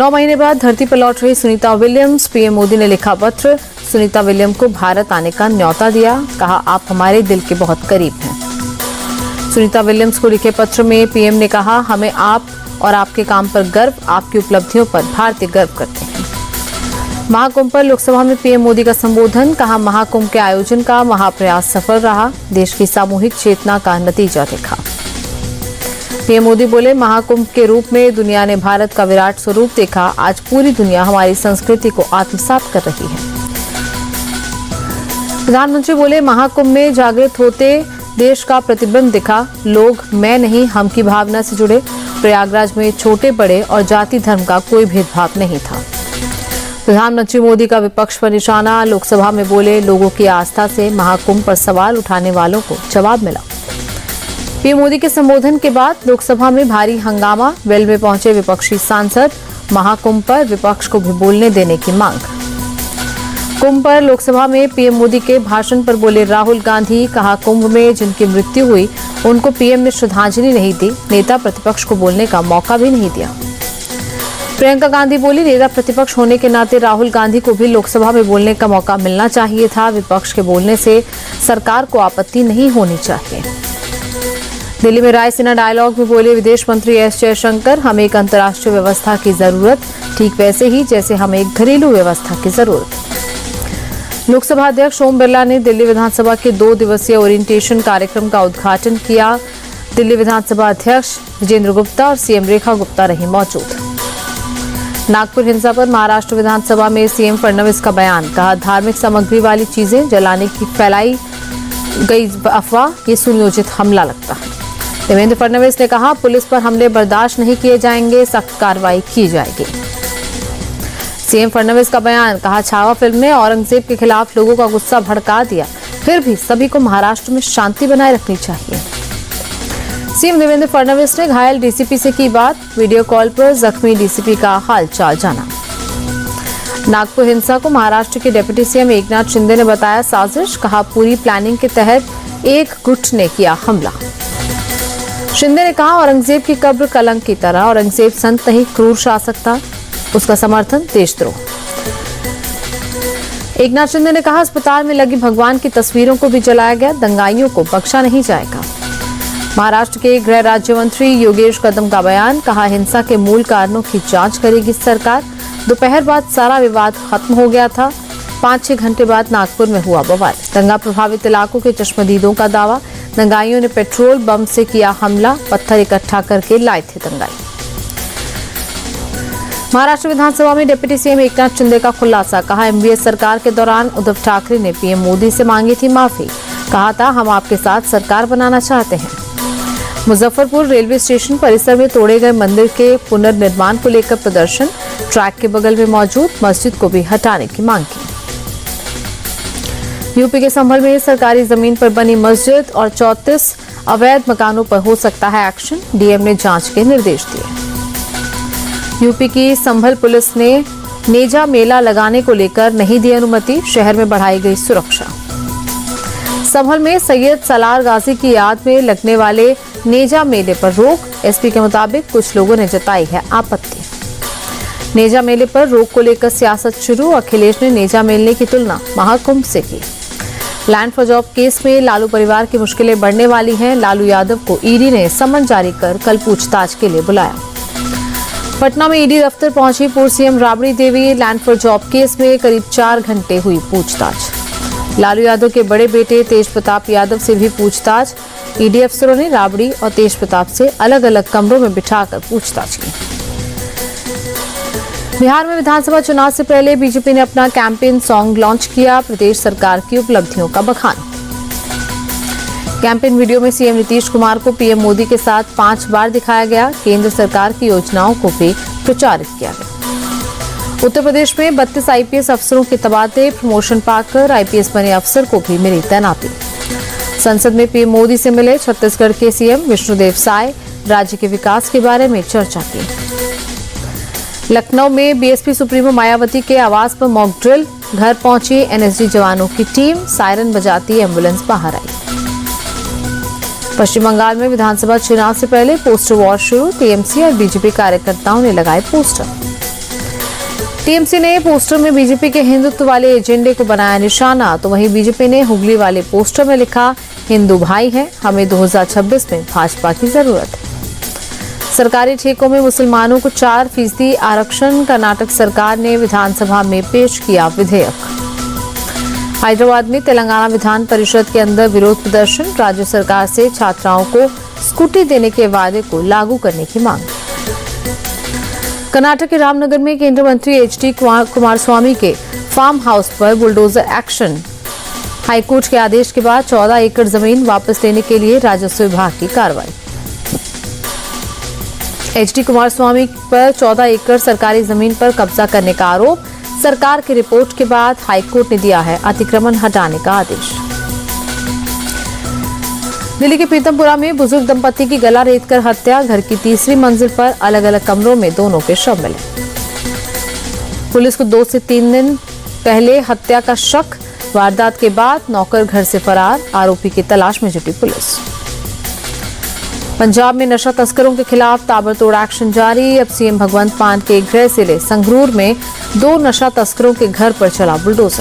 9 महीने बाद धरती पर लौट रही सुनीता विलियम्स। पीएम मोदी ने लिखा पत्र, सुनीता विलियम्स को भारत आने का न्योता दिया, कहा आप हमारे दिल के बहुत करीब हैं। सुनीता विलियम्स को लिखे पत्र में पीएम ने कहा, हमें आप और आपके काम पर गर्व, आपकी उपलब्धियों पर भारतीय गर्व करते हैं। महाकुंभ पर लोकसभा में पीएम मोदी का संबोधन, कहा महाकुंभ के आयोजन का महाप्रयास सफल रहा, देश की सामूहिक चेतना का नतीजा देखा। पीएम मोदी बोले, महाकुंभ के रूप में दुनिया ने भारत का विराट स्वरूप देखा, आज पूरी दुनिया हमारी संस्कृति को आत्मसात कर रही है। प्रधानमंत्री बोले, महाकुंभ में जागृत होते देश का प्रतिबिंब दिखा, लोग मैं नहीं हम की भावना से जुड़े। प्रयागराज में छोटे बड़े और जाति धर्म का कोई भेदभाव नहीं था। प्रधानमंत्री मोदी का विपक्ष पर निशाना, लोकसभा में बोले, लोगों की आस्था से महाकुंभ पर सवाल उठाने वालों को जवाब मिला। पीएम मोदी के संबोधन के बाद लोकसभा में भारी हंगामा, वेल में पहुंचे विपक्षी सांसद, महाकुंभ पर विपक्ष को भी बोलने देने की मांग। कुंभ पर लोकसभा में पीएम मोदी के भाषण पर बोले राहुल गांधी, कहा कुंभ में जिनकी मृत्यु हुई उनको पीएम ने श्रद्धांजलि नहीं दी, नेता प्रतिपक्ष को बोलने का मौका भी नहीं दिया। प्रियंका गांधी बोली, नेता प्रतिपक्ष होने के नाते राहुल गांधी को भी लोकसभा में बोलने का मौका मिलना चाहिए था, विपक्ष के बोलने से सरकार को आपत्ति नहीं होनी चाहिए। दिल्ली में रायसीना डायलॉग में बोले विदेश मंत्री एस जयशंकर, हमें एक अंतर्राष्ट्रीय व्यवस्था की जरूरत, ठीक वैसे ही जैसे हमें एक घरेलू व्यवस्था की जरूरत। लोकसभा अध्यक्ष ओम बिरला ने दिल्ली विधानसभा के 2 दिवसीय ओरिएंटेशन कार्यक्रम का उद्घाटन किया। दिल्ली विधानसभा अध्यक्ष विजेंद्र गुप्ता और सीएम रेखा गुप्ता रही मौजूद। नागपुर हिंसा पर महाराष्ट्र विधानसभा में सीएम फडणवीस का बयान, कहा धार्मिक सामग्री वाली चीजें जलाने की फैलाई गई अफवाह, ये सुनियोजित हमला लगता है। देवेंद्र फडणवीस ने कहा, पुलिस पर हमले बर्दाश्त नहीं किए जाएंगे, सख्त कार्रवाई की जाएगी। सीएम फडणवीस का बयान, कहा छावा फिल्म ने औरंगजेब के खिलाफ लोगों का गुस्सा भड़का दिया, फिर भी सभी को महाराष्ट्र में शांति बनाए रखनी चाहिए। सीएम देवेंद्र फडणवीस ने घायल डीसीपी से की बात, वीडियो कॉल पर जख्मी डीसीपी का हालचाल जाना। नागपुर हिंसा को महाराष्ट्र के डिप्टी सीएम एकनाथ शिंदे ने बताया साजिश, कहा पूरी प्लानिंग के तहत एक गुट ने किया हमला। शिंदे ने कहा, औरंगजेब की कब्र कलंक की तरह, औरंगजेब संत नहीं क्रूर शासक था, उसका समर्थन देशद्रोह। एकनाथ शिंदे ने कहा, अस्पताल में लगी भगवान की तस्वीरों को भी जलाया गया, दंगाइयों को बख्शा नहीं जाएगा। महाराष्ट्र के गृह राज्य मंत्री योगेश कदम का बयान, कहा हिंसा के मूल कारणों की जांच करेगी सरकार। दोपहर बाद सारा विवाद खत्म हो गया था, 5-6 घंटे बाद नागपुर में हुआ बवाल। दंगा प्रभावित इलाकों के चश्मदीदों का दावा, दंगाइयों ने पेट्रोल बम से किया हमला, पत्थर इकट्ठा करके लाए थे दंगाई। महाराष्ट्र विधानसभा में डिप्टी सीएम एकनाथ शिंदे का खुलासा, कहा एमवीएस सरकार के दौरान उद्धव ठाकरे ने पीएम मोदी से मांगी थी माफी, कहा था हम आपके साथ सरकार बनाना चाहते हैं। मुजफ्फरपुर रेलवे स्टेशन परिसर में तोड़े गए मंदिर के पुनर्निर्माण को लेकर प्रदर्शन, ट्रैक के बगल में मौजूद मस्जिद को भी हटाने की मांग की। यूपी के संभल में सरकारी जमीन पर बनी मस्जिद और 34 अवैध मकानों पर हो सकता है एक्शन, डीएम ने जांच के निर्देश दिए। यूपी की संभल पुलिस ने नेजा मेला लगाने को लेकर नहीं दी अनुमति, शहर में बढ़ाई गई सुरक्षा। संभल में सैयद सलार गाजी की याद में लगने वाले नेजा मेले पर रोक, एसपी के मुताबिक कुछ लोगों ने जताई है आपत्ति। नेजा मेले पर रोक को लेकर सियासत शुरू, अखिलेश ने नेजा मेले की तुलना महाकुंभ से की। लैंड फॉर जॉब केस में लालू परिवार की मुश्किलें बढ़ने वाली हैं, लालू यादव को ईडी ने समन जारी कर कल पूछताछ के लिए बुलाया। पटना में ईडी दफ्तर पहुंची पूर्व CM Rabri Devi, land for job case में करीब 4 घंटे हुई पूछताछ। लालू यादव के बड़े बेटे तेज प्रताप यादव से भी पूछताछ, ईडी अफसरों ने राबड़ी और तेज प्रताप से अलग अलग कमरों में बिठाकर पूछताछ की। बिहार में विधानसभा चुनाव से पहले बीजेपी ने अपना कैंपेन सॉन्ग लॉन्च किया, प्रदेश सरकार की उपलब्धियों का बखान। कैंपेन वीडियो में सीएम नीतीश कुमार को पीएम मोदी के साथ 5 बार दिखाया गया, केंद्र सरकार की योजनाओं को भी प्रचारित किया गया। उत्तर प्रदेश में 32 आईपीएस अफसरों के तबादले, प्रमोशन पाकर आईपीएस बने अफसर को भी मिली तैनाती। संसद में पीएम मोदी से मिले छत्तीसगढ़ के सीएम विष्णुदेव साय, राज्य के विकास के बारे में चर्चा की। लखनऊ में बीएसपी सुप्रीमो मायावती के आवास पर मॉक ड्रिल, घर पहुंची एनएसजी जवानों की टीम, सायरन बजाती एम्बुलेंस बाहर आई। पश्चिम बंगाल में विधानसभा चुनाव से पहले पोस्टर वॉर शुरू, टीएमसी और बीजेपी कार्यकर्ताओं ने लगाए पोस्टर। टीएमसी ने पोस्टर में बीजेपी के हिंदुत्व वाले एजेंडे को बनाया निशाना, तो वहीं बीजेपी ने हुगली वाले पोस्टर में लिखा, हिंदू भाई हैं, हमें 2026 में भाजपा की जरूरत है। सरकारी ठेकों में मुसलमानों को 4% आरक्षण, कर्नाटक सरकार ने विधानसभा में पेश किया विधेयक। हैदराबाद में तेलंगाना विधान परिषद के अंदर विरोध प्रदर्शन, राज्य सरकार से छात्राओं को स्कूटी देने के वादे को लागू करने की मांग। कर्नाटक के रामनगर में केंद्रीय मंत्री एचडी कुमारस्वामी के फार्म हाउस पर बुलडोजर एक्शन, हाईकोर्ट के आदेश के बाद 14 एकड़ जमीन वापस लेने के लिए राजस्व विभाग की कार्रवाई। एचडी कुमारस्वामी पर 14 एकड़ सरकारी जमीन पर कब्जा करने का आरोप, सरकार की रिपोर्ट के बाद हाईकोर्ट ने दिया है अतिक्रमण हटाने का आदेश। दिल्ली के प्रीतमपुरा में बुजुर्ग दंपति की गला रेतकर हत्या, घर की तीसरी मंजिल पर अलग अलग कमरों में दोनों के शव मिले। पुलिस को 2 से 3 दिन पहले हत्या का शक, वारदात के बाद नौकर घर से फरार, आरोपी की तलाश में जुटी पुलिस। पंजाब में नशा तस्करों के खिलाफ ताबड़तोड़ एक्शन जारी, अब सीएम भगवंत मान के गृह जिले संगरूर में 2 नशा तस्करों के घर पर चला बुलडोजर।